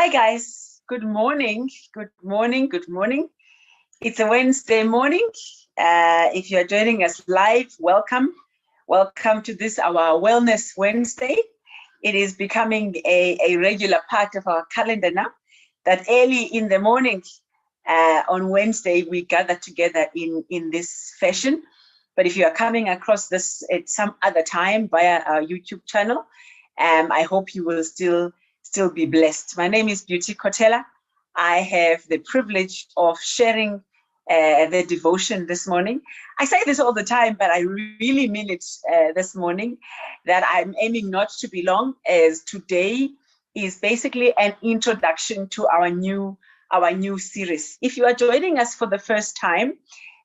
Hi guys, good morning, good morning, good morning. It's a Wednesday morning. If you're joining us live, welcome. Welcome to this, our Wellness Wednesday. It is becoming a regular part of our calendar now, that early in the morning on Wednesday, we gather together in this fashion. But if you are coming across this at some other time via our YouTube channel, I hope you will still be blessed. My name is Beauty Kotela. I have the privilege of sharing the devotion this morning. I say this all the time, but I really mean it this morning, that I'm aiming not to be long, as today is basically an introduction to our new series. If you are joining us for the first time,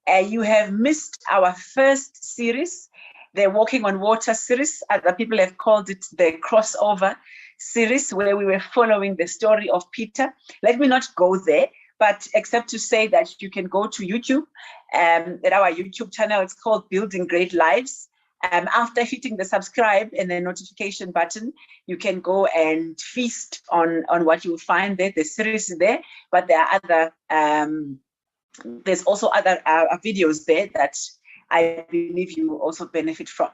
you have missed our first series, the Walking on Water series. Other people have called it the crossover series, where we were following the story of Peter. Let me not go there, but except to say that you can go to YouTube, at our YouTube channel. It's called Building Great Lives. After hitting the subscribe and the notification button, you can go and feast on what you will find there. The series is there, but there are other, there's also other videos there that I believe you also benefit from.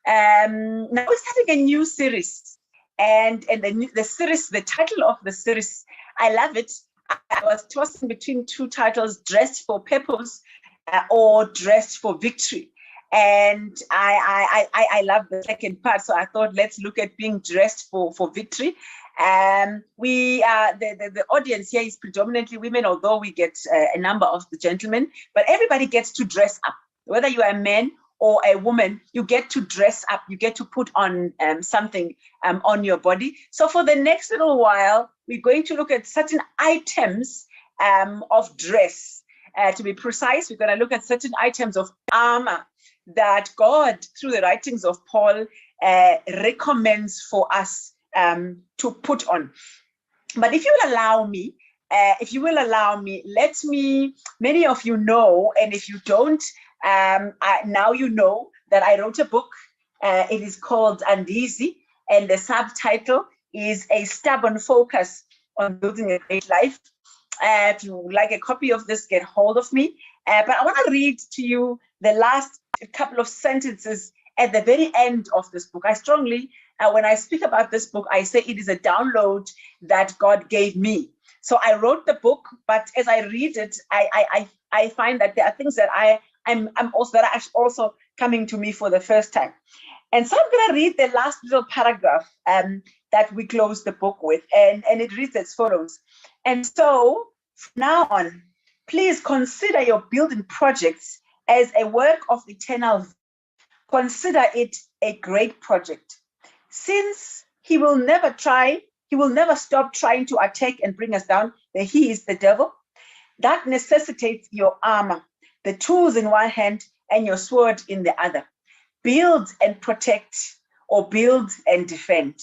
Now we're starting a new series. And the series, the title of the series, I love it. I was tossing between two titles: Dressed for Purpose or Dressed for Victory. And I love the second part, so I thought, let's look at being dressed for victory. We the audience here is predominantly women, although we get a number of the gentlemen, but everybody gets to dress up. Whether you are a man or a woman, you get to dress up, you get to put on something on your body. So for the next little while, we're going to look at certain items of dress. To be precise, we're going to look at certain items of armor that God, through the writings of Paul, recommends for us to put on. But if you will allow me, many of you know, and if you don't, now you know that I wrote a book. It is called Andizi, and the subtitle is A Stubborn Focus on Building a Great Life. If you would like a copy of this, get hold of me. But I want to read to you the last couple of sentences at the very end of this book. I strongly, when I speak about this book, I say it is a download that God gave me. So I wrote the book, but as I read it, I find that there are things that I'm also coming to me for the first time. And so I'm going to read the last little paragraph that we close the book with, and it reads as follows. And so from now on, please consider your building projects as a work of eternal. Consider it a great project. Since he will never stop trying to attack and bring us down. He is the devil. That necessitates your armor, the tools in one hand and your sword in the other. Build and protect, or build and defend.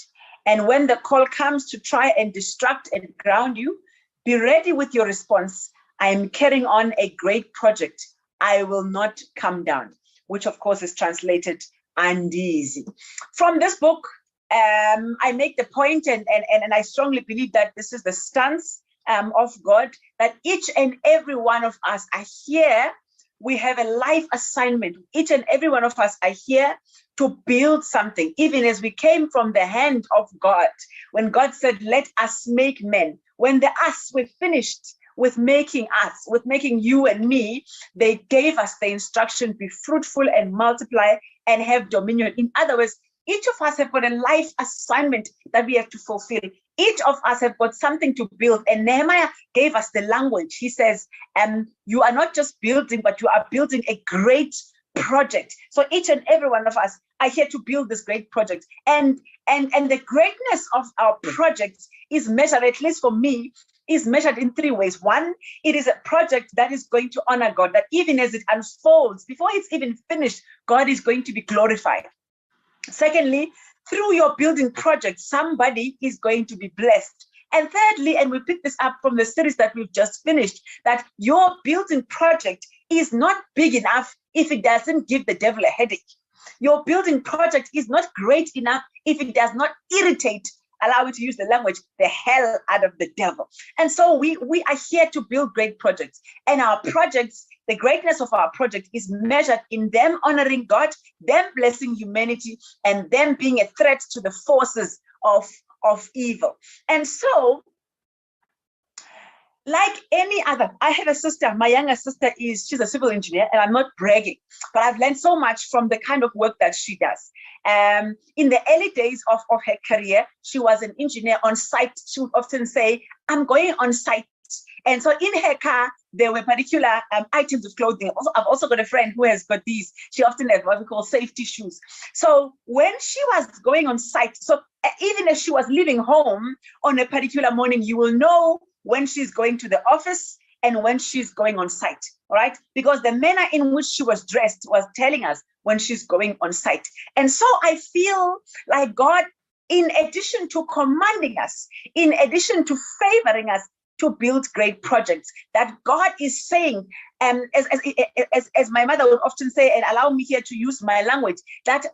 And when the call comes to try and distract and ground you, be ready with your response. I am carrying on a great project. I will not come down, which of course is translated Andizi. From this book, I make the point, and I strongly believe that this is the stance of God, that each and every one of us are here. We have a life assignment. Each and every one of us are here to build something, even as we came from the hand of God. When God said, let us make men, when the us were finished with making us, with making you and me, they gave us the instruction: be fruitful and multiply and have dominion. In other words, each of us have got a life assignment that we have to fulfill. Each of us have got something to build. And Nehemiah gave us the language. He says, you are not just building, but you are building a great project. So each and every one of us are here to build this great project. And the greatness of our project is measured, at least for me, is measured in three ways. One, it is a project that is going to honor God, that even as it unfolds, before it's even finished, God is going to be glorified. Secondly, through your building project, somebody is going to be blessed. And thirdly, and we pick this up from the series that we've just finished, that your building project is not big enough if it doesn't give the devil a headache. Your building project is not great enough if it does not irritate allow me to use the language, the hell out of the devil. And so we are here to build great projects. And our projects, the greatness of our project is measured in them honoring God, them blessing humanity, and them being a threat to the forces of evil. And so, like any other, I have a sister, my younger sister she's a civil engineer, and I'm not bragging, but I've learned so much from the kind of work that she does. In the early days of her career, she was an engineer on site. She would often say, I'm going on site. And so in her car, there were particular items of clothing. Also, I've also got a friend who has got these. She often has what we call safety shoes. So when she was going on site, so even as she was leaving home on a particular morning, you will know when she's going to the office and when she's going on site, all right? Because the manner in which she was dressed was telling us when she's going on site. And so I feel like God, in addition to commanding us, in addition to favoring us to build great projects, that God is saying, as my mother would often say, and allow me here to use my language, that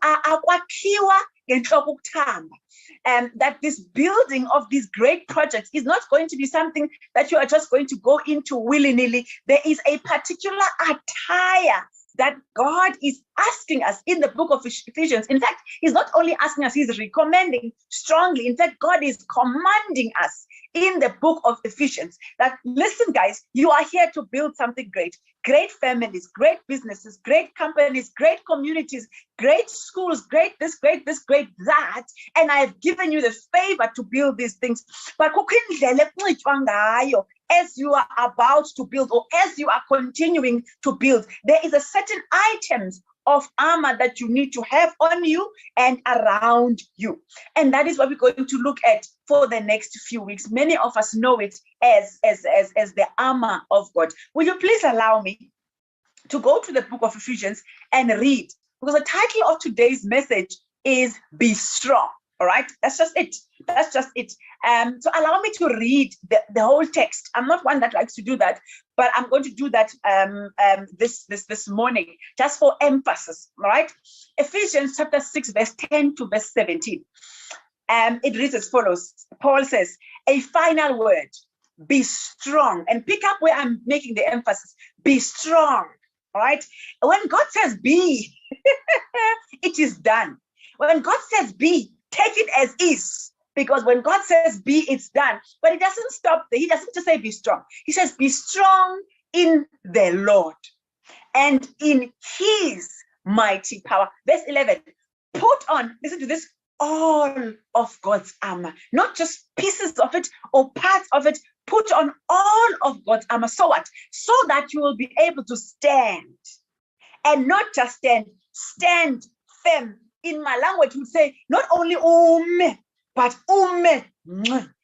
that this building of these great projects is not going to be something that you are just going to go into willy-nilly. There is a particular attire that God is asking us in the book of Ephesians. In fact, he's not only asking us, he's recommending strongly. In fact, God is commanding us in the book of Ephesians that, listen, guys, you are here to build something great. Great families, great businesses, great companies, great communities, great schools, great this, great this, great that. And I have given you the favor to build these things. But as you are about to build, or as you are continuing to build, there is a certain items of armor that you need to have on you and around you. And that is what we're going to look at for the next few weeks. Many of us know it as the armor of God. Will you please allow me to go to the book of Ephesians and read? Because the title of today's message is Be Strong. All right, that's just it. That's just it. So allow me to read the whole text. I'm not one that likes to do that, but I'm going to do that this morning, just for emphasis. All right, Ephesians chapter 6, verse 10 to verse 17. It reads as follows. Paul says, a final word, be strong. And pick up where I'm making the emphasis. Be strong. All right. When God says be, it is done. When God says be, take it as is, because when God says be, it's done. But it doesn't stop there. He doesn't just say be strong. He says be strong in the Lord and in his mighty power. Verse 11, put on, listen to this, all of God's armor, not just pieces of it or parts of it. Put on all of God's armor. So what? So that you will be able to stand, and not just stand firm. In my language, we would say not only but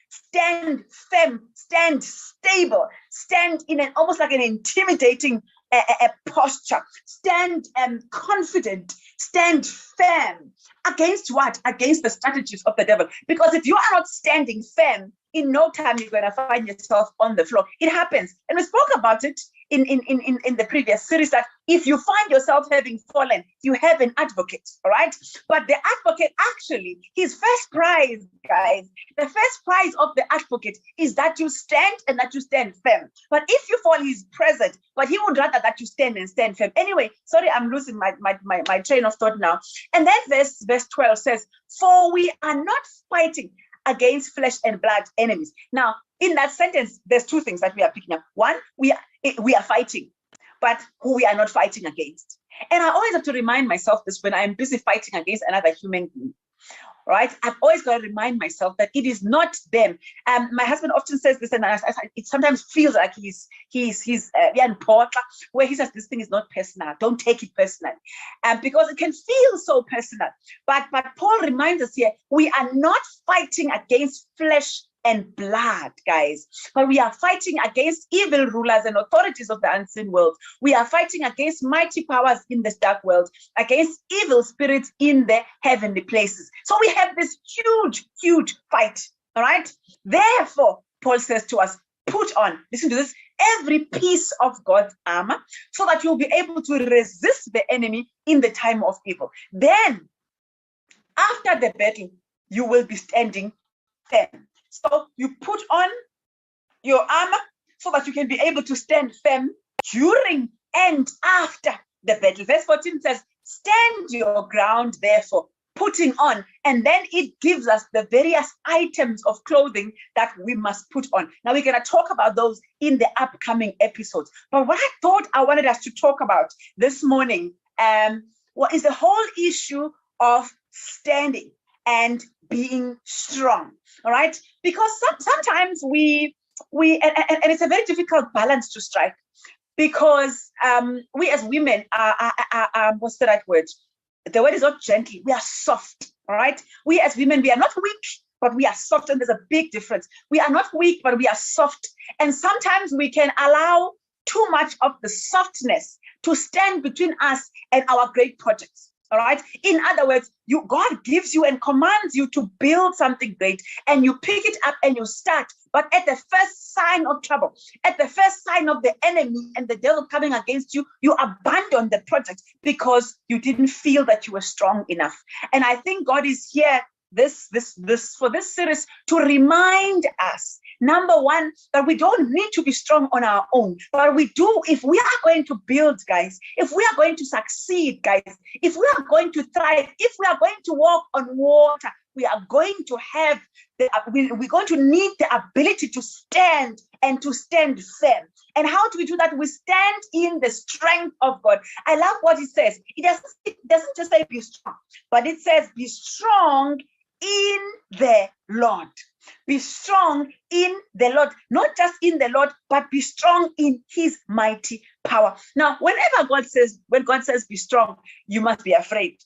stand firm, stand stable, stand in an almost like an intimidating a posture, stand confident, stand firm. Against what? Against the strategies of the devil. Because if you are not standing firm, in no time you're going to find yourself on the floor. It happens. And we spoke about it in the previous series, that if you find yourself having fallen, you have an advocate, all right? But the advocate, actually, his first prize, guys, the first prize of the advocate is that you stand and that you stand firm. But if you fall, he's present, but he would rather that you stand and stand firm. Anyway, sorry, I'm losing my train of thought now. And then verse 12 says, for we are not fighting against flesh and blood enemies. Now, in that sentence, there's two things that we are picking up. One, we are fighting, but who we are not fighting against. And I always have to remind myself this when I'm busy fighting against another human being. Right? I've always got to remind myself that it is not them. My husband often says this, and it sometimes feels like he's in Portla, where he says this thing is not personal. Don't take it personally, because it can feel so personal. But Paul reminds us here, we are not fighting against flesh and blood, guys, but we are fighting against evil rulers and authorities of the unseen world. We are fighting against mighty powers in this dark world, against evil spirits in the heavenly places. So we have this huge fight, all right? Therefore, Paul says to us, put on, listen to this, every piece of God's armor, so that you'll be able to resist the enemy in the time of evil. Then, after the battle, you will be standing firm. So you put on your armor so that you can be able to stand firm during and after the battle. Verse 14 says, stand your ground, therefore, putting on. And then it gives us the various items of clothing that we must put on. Now, we're going to talk about those in the upcoming episodes. But what I thought I wanted us to talk about this morning is the whole issue of standing and being strong. All right? Because sometimes and it's a very difficult balance to strike, because we as women are what's the right word? The word is not gentle. We are soft, all right? We as women, we are not weak, but we are soft, and there's a big difference. We are not weak, but we are soft. And sometimes we can allow too much of the softness to stand between us and our great projects. All right. In other words, God gives you and commands you to build something great, and you pick it up and you start. But at the first sign of trouble, at the first sign of the enemy and the devil coming against you, you abandon the project because you didn't feel that you were strong enough. And I think God is here for this series to remind us, number one, that we don't need to be strong on our own, but we do. If we are going to build, guys, if we are going to succeed, guys, if we are going to thrive, if we are going to walk on water, we are going to have we're going to need the ability to stand and to stand firm. And how do we do that? We stand in the strength of God. I love what it says. It doesn't just say be strong, but it says be strong in the Lord. Be strong in the Lord, not just in the Lord, but be strong in his mighty power. Now, when God says be strong, you must be afraid.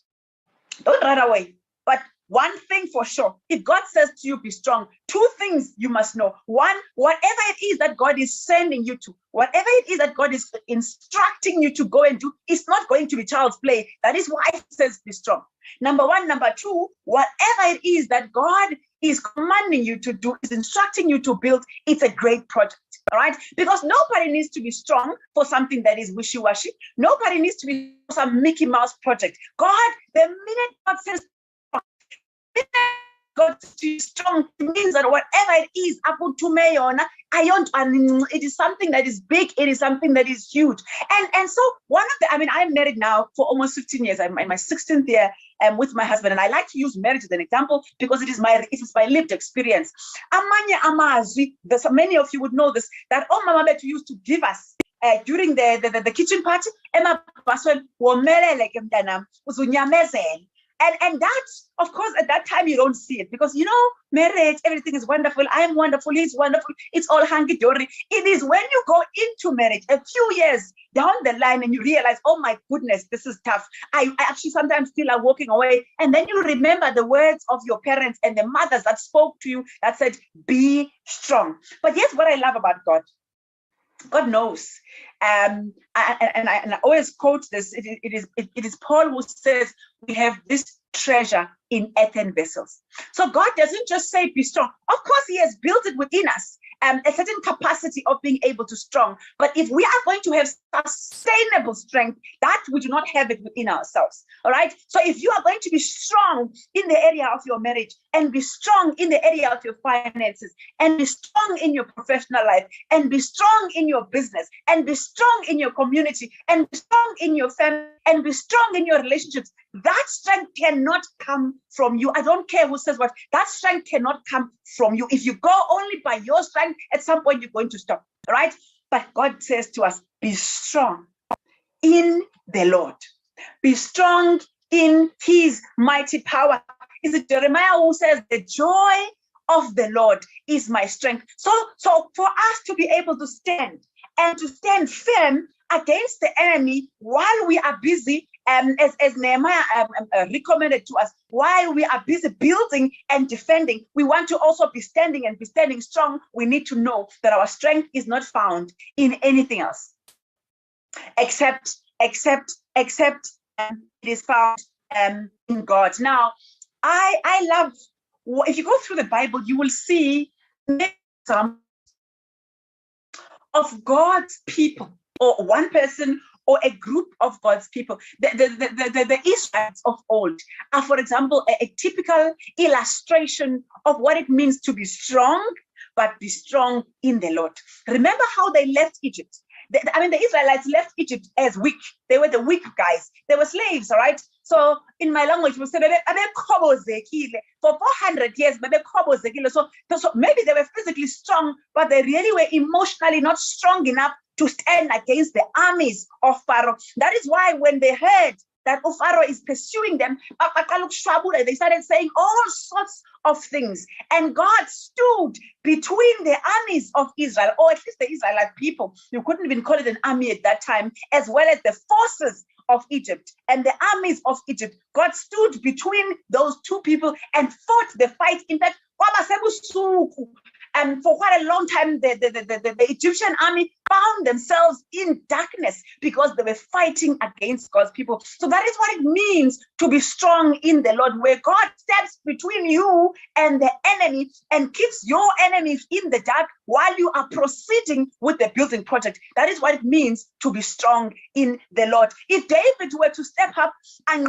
Don't run away. But one thing for sure, if God says to you, be strong, two things you must know. One, whatever it is that God is sending you to, whatever it is that God is instructing you to go and do, it's not going to be child's play. That is why he says be strong. Number one. Number two, whatever it is that God is commanding you to do, is instructing you to build, it's a great project. All right? Because nobody needs to be strong for something that is wishy-washy. Nobody needs to be some Mickey Mouse project. God, the minute God says God to be strong, it means that whatever it is, it is something that is big, it is something that is huge. And so I'm married now for almost 15 years. I'm in my 16th year with my husband, and I like to use marriage as an example because it is my lived experience. Many of you would know this, that Mama Bet used to give us during the kitchen party. And that, of course, at that time, you don't see it because, marriage, everything is wonderful. I'm wonderful. He's wonderful. It's all hunky-dory. It is when you go into marriage a few years down the line and you realize, oh, my goodness, this is tough. I actually sometimes feel like walking away. And then you remember the words of your parents and the mothers that spoke to you that said, be strong. But here's what I love about God. God knows. And I always quote this. It is Paul who says we have this treasure in earthen vessels. So God doesn't just say be strong. Of course, he has built it within us, a certain capacity of being able to strong. But if we are going to have sustainable strength, that we do not have it within ourselves. All right. So if you are going to be strong in the area of your marriage, and be strong in the area of your finances, and be strong in your professional life, and be strong in your business, and be strong in your community, and be strong in your family, and be strong in your relationships, that strength cannot come from you. I don't care who says what. That strength cannot come from you. If you go only by your strength, at some point you're going to stop. All right. But God says to us, be strong in the Lord. Be strong in his mighty power. Is it Jeremiah who says, the joy of the Lord is my strength? So for us to be able to stand and to stand firm against the enemy while we are busy, as Nehemiah recommended to us, while we are busy building and defending, we want to also be standing and be standing strong. We need to know that our strength is not found in anything else except it is found in God. Now, I love, if you go through the Bible, you will see some of God's people, or one person or a group of God's people. The Israelites of old are, for example, a typical illustration of what it means to be strong, but be strong in the Lord. Remember how they left Egypt? The Israelites left Egypt as weak. They were the weak guys. They were slaves, all right? So in my language, we say, for 400 years, so maybe they were physically strong, but they really were emotionally not strong enough to stand against the armies of Pharaoh. That is why when they heard that Pharaoh is pursuing them, they started saying all sorts of things. And God stood between the armies of Israel, or at least the Israelite people. You couldn't even call it an army at that time, as well as the forces of Egypt and the armies of Egypt. God stood between those two people and fought the fight. In fact, and for quite a long time, the Egyptian army found themselves in darkness because they were fighting against God's people. So that is what it means to be strong in the Lord, where God steps between you and the enemy and keeps your enemies in the dark while you are proceeding with the building project. That is what it means to be strong in the Lord. If David were to step up and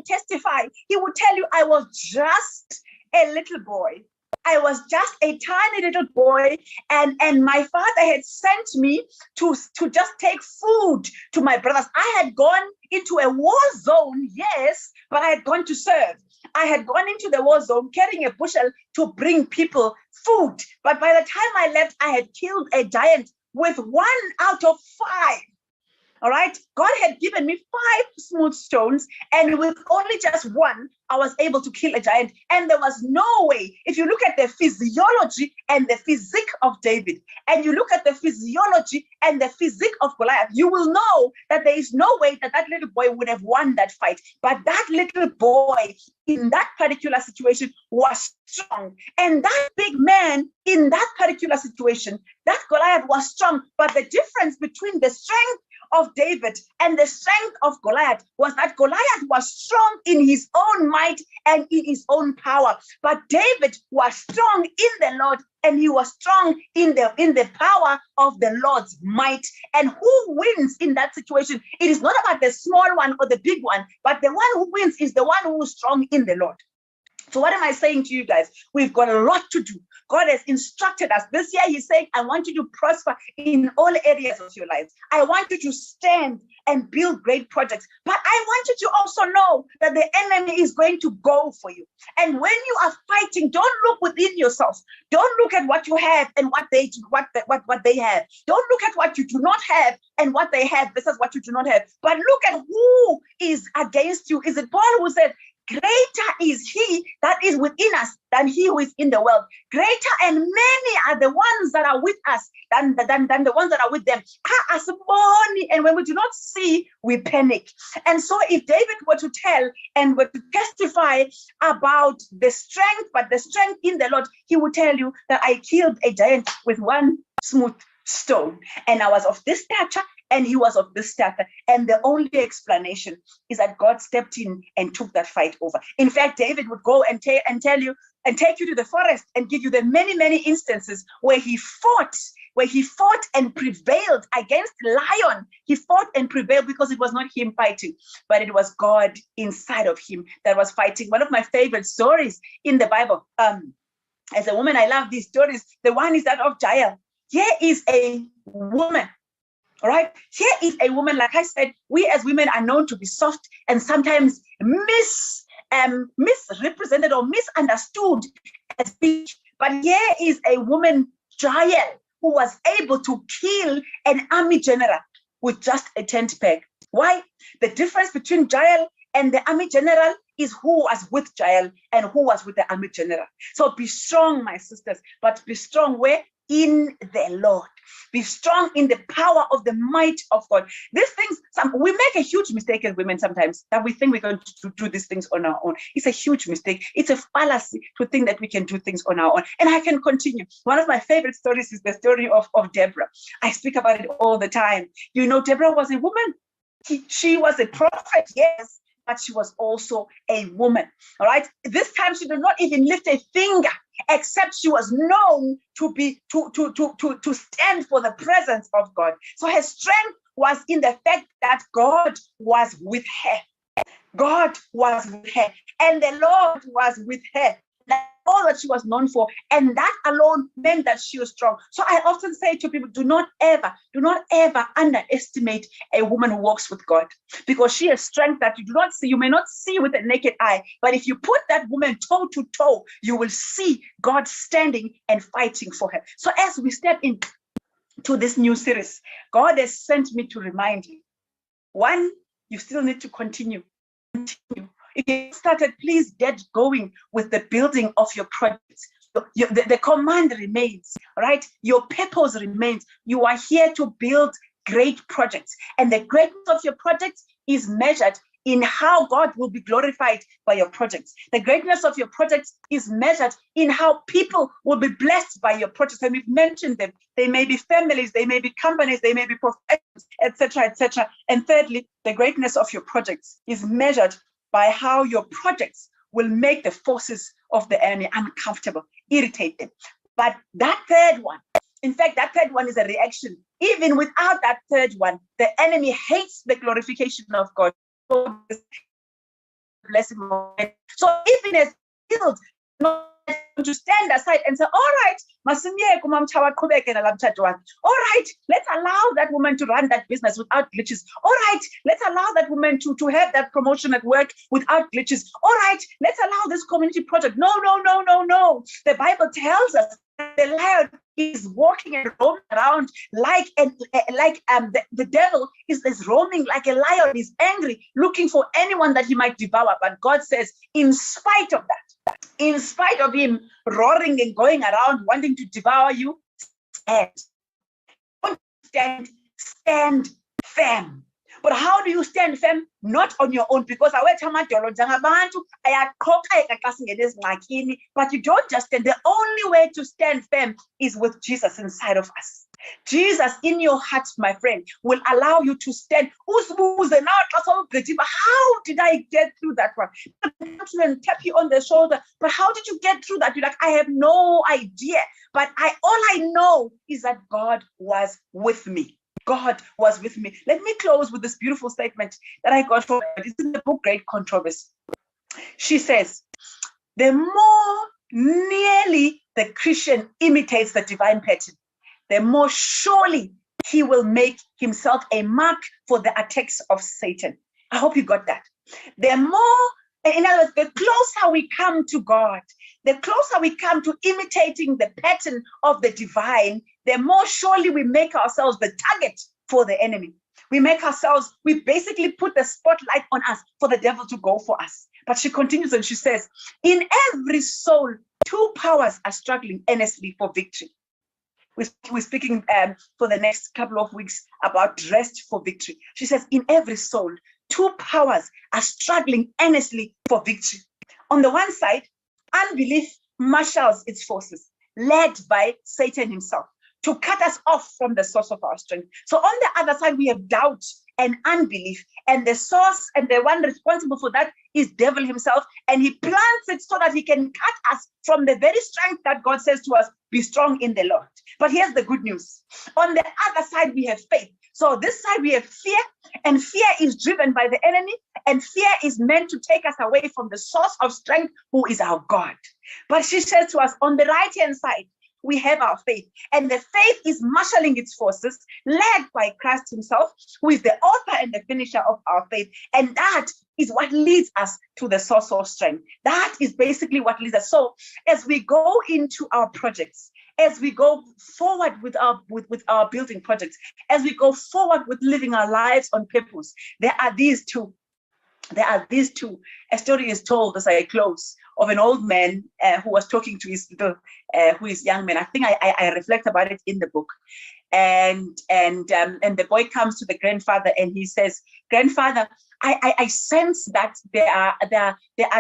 testify, he would tell you, I was just a little boy. I was just a tiny little boy, and my father had sent me to just take food to my brothers. I had gone into a war zone, yes, but I had gone to serve. I had gone into the war zone carrying a bushel to bring people food. But by the time I left, I had killed a giant with 1 out of 5. All right, God had given me 5 smooth stones, and with only just 1, I was able to kill a giant. And there was no way. If you look at the physiology and the physique of David, and you look at the physiology and the physique of Goliath, you will know that there is no way that that little boy would have won that fight. But that little boy in that particular situation was strong. And that big man in that particular situation, that Goliath was strong. But the difference between the strength of David and the strength of Goliath was that Goliath was strong in his own might and in his own power, but David was strong in the Lord, and he was strong in the power of the Lord's might. And who wins in that situation? It is not about the small one or the big one, but the one who wins is the one who is strong in the Lord. So what am I saying to you guys? We've got a lot to do. God has instructed us. This year, he's saying, I want you to prosper in all areas of your life. I want you to stand and build great projects. But I want you to also know that the enemy is going to go for you. And when you are fighting, don't look within yourself. Don't look at what you have and what they have. Don't look at what you do not have and what they have versus what you do not have. But look at who is against you. Is it Paul who said, greater is he that is within us than he who is in the world. Greater and many are the ones that are with us than the ones that are with them. And when we do not see, we panic. And so if David were to tell and were to testify about the strength, but the strength in the Lord, he would tell you that I killed a giant with 1 smooth stone. And I was of this stature, and he was of this stature. And the only explanation is that God stepped in and took that fight over. In fact, David would go and tell you and take you to the forest and give you the many instances where he fought and prevailed against lion. He fought and prevailed because it was not him fighting, but it was God inside of him that was fighting. One of my favorite stories in the Bible, as a woman, I love these stories. The one is that of Jael. Here is a woman. All right. Here is a woman, like I said, we as women are known to be soft and sometimes misrepresented or misunderstood as weak. But here is a woman, Jael, who was able to kill an army general with just a tent peg. Why? The difference between Jael and the army general is who was with Jael and who was with the army general. So be strong, my sisters, but be strong where? In the Lord. Be strong in the power of the might of God. These things, we make a huge mistake as women sometimes, that we think we're going to do these things on our own. It's a huge mistake. It's a fallacy to think that we can do things on our own. And I can continue. One of my favorite stories is the story of Deborah. I speak about it all the time. You know, Deborah was a woman. She was a prophet, yes, but she was also a woman. All right. This time she did not even lift a finger, except she was known to stand for the presence of God. So her strength was in the fact that God was with her. God was with her, and the Lord was with her. That's all that she was known for, and that alone meant that she was strong. So I often say to people, do not ever underestimate a woman who walks with God, because she has strength that you do not see. You may not see with the naked eye, but if you put that woman toe to toe, you will see God standing and fighting for her. So as we step into this new series, God has sent me to remind you, one, you still need to continue. If you started, please get going with the building of your projects. The command remains, right? Your purpose remains. You are here to build great projects, and the greatness of your projects is measured in how God will be glorified by your projects. The greatness of your projects is measured in how people will be blessed by your projects. And we've mentioned them. They may be families, they may be companies, they may be professions, etc., etc. And thirdly, the greatness of your projects is measured by how your projects will make the forces of the enemy uncomfortable, irritate them. But that third one, in fact, that third one is a reaction. Even without that third one, the enemy hates the glorification of God. Blessing. So even as healed, to stand aside and say, all right, all right, let's allow that woman to run that business without glitches. All right, let's allow that woman to have that promotion at work without glitches. All right, let's allow this community project. No. The Bible tells us the lion is walking and roaming around the devil is roaming like a lion. He's angry, looking for anyone that he might devour. But God says, in spite of that, in spite of him roaring and going around wanting to devour you, stand firm. But how do you stand firm? Not on your own, because but you don't just stand. The only way to stand firm is with Jesus inside of us. Jesus in your heart, my friend, will allow you to stand. How did I get through that one? And tap you on the shoulder. But how did you get through that? You're like, I have no idea. But all I know is that God was with me. God was with me. Let me close with this beautiful statement that I got from it. It's in the book Great Controversy. She says, the more nearly the Christian imitates the divine pattern, the more surely he will make himself a mark for the attacks of Satan. I hope you got that. The more, in other words, the closer we come to God, the closer we come to imitating the pattern of the divine, the more surely we make ourselves the target for the enemy. We basically put the spotlight on us for the devil to go for us. But she continues and she says, in every soul, two powers are struggling earnestly for victory. We're speaking for the next couple of weeks about rest for victory. She says, in every soul, two powers are struggling earnestly for victory. On the one side, unbelief marshals its forces, led by Satan himself, to cut us off from the source of our strength. So on the other side, we have doubt and unbelief, and the source and the one responsible for that is devil himself, and he plants it so that he can cut us from the very strength that God says to us, be strong in the Lord. But here's the good news. On the other side, we have faith. So this side, we have fear, and fear is driven by the enemy, and fear is meant to take us away from the source of strength, who is our God. But she says to us, on the right-hand side, we have our faith, and the faith is marshaling its forces, led by Christ himself, who is the author and the finisher of our faith. And that is what leads us to the source of strength. That is basically what leads us. So as we go into our projects, as we go forward with our building projects, as we go forward with living our lives on purpose, there are these two. A story is told as I close of an old man who was talking to his young man. I think I reflect about it in the book. And the boy comes to the grandfather and he says, "Grandfather, I sense that there are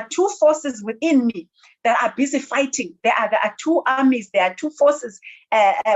two forces within me that are busy fighting. There are two armies, there are two forces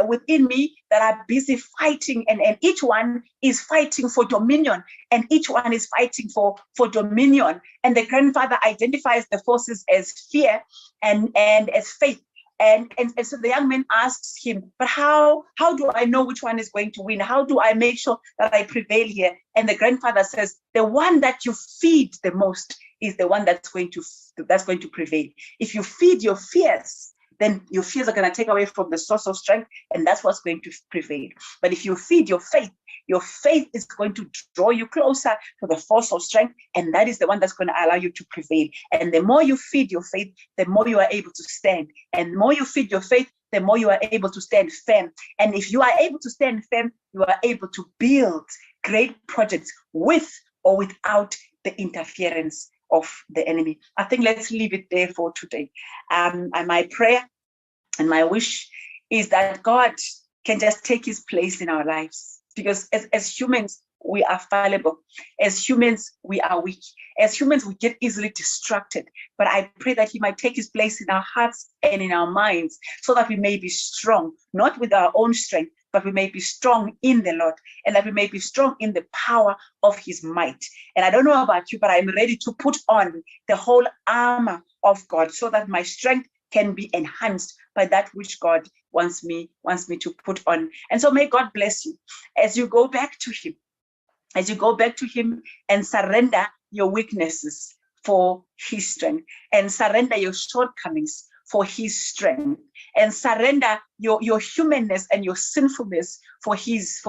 within me that are busy fighting, and each one is fighting for dominion, and each one is fighting for dominion." And the grandfather identifies the forces as fear and as faith. And so the young man asks him, but how do I know which one is going to win? How do I make sure that I prevail here? And the grandfather says, the one that you feed the most is the one that's going to prevail. If you feed your fears, then your fears are going to take away from the source of strength, and that's what's going to prevail. But if you feed your faith is going to draw you closer to the force of strength, and that is the one that's going to allow you to prevail. And the more you feed your faith, the more you are able to stand. And the more you feed your faith, the more you are able to stand firm. And if you are able to stand firm, you are able to build great projects with or without the interference of the enemy. I think let's leave it there for today. And my prayer and my wish is that God can just take his place in our lives. Because as humans, we are fallible. As humans, we are weak. As humans, we get easily distracted. But I pray that he might take his place in our hearts and in our minds so that we may be strong, not with our own strength, but we may be strong in the Lord, and that we may be strong in the power of his might. And I don't know about you, but I'm ready to put on the whole armor of God so that my strength can be enhanced by that which God wants me to put on. And so may God bless you as you go back to him, and surrender your weaknesses for his strength, and surrender your shortcomings for his strength, and surrender your humanness and your sinfulness for his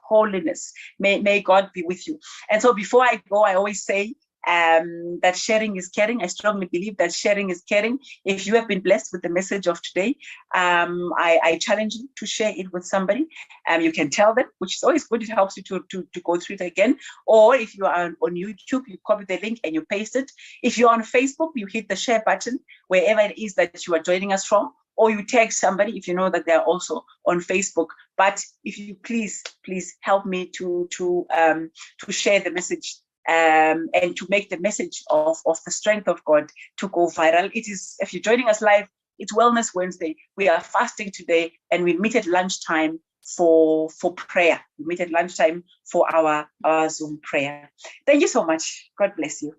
holiness. May God be with you. And so before I go, I always say that sharing is caring. I strongly believe that sharing is caring. If you have been blessed with the message of today, I challenge you to share it with somebody. You can tell them, which is always good. It helps you to go through it again. Or if you are on YouTube, you copy the link and you paste it. If you're on Facebook, you hit the share button wherever it is that you are joining us from, or you tag somebody if you know that they're also on Facebook. But if you please help me to share the message, and to make the message of the strength of God to go viral. It is, if you're joining us live, it's Wellness Wednesday. We are fasting today, and we meet at lunchtime for prayer. We meet at lunchtime for our Zoom prayer. Thank you so much. God bless you.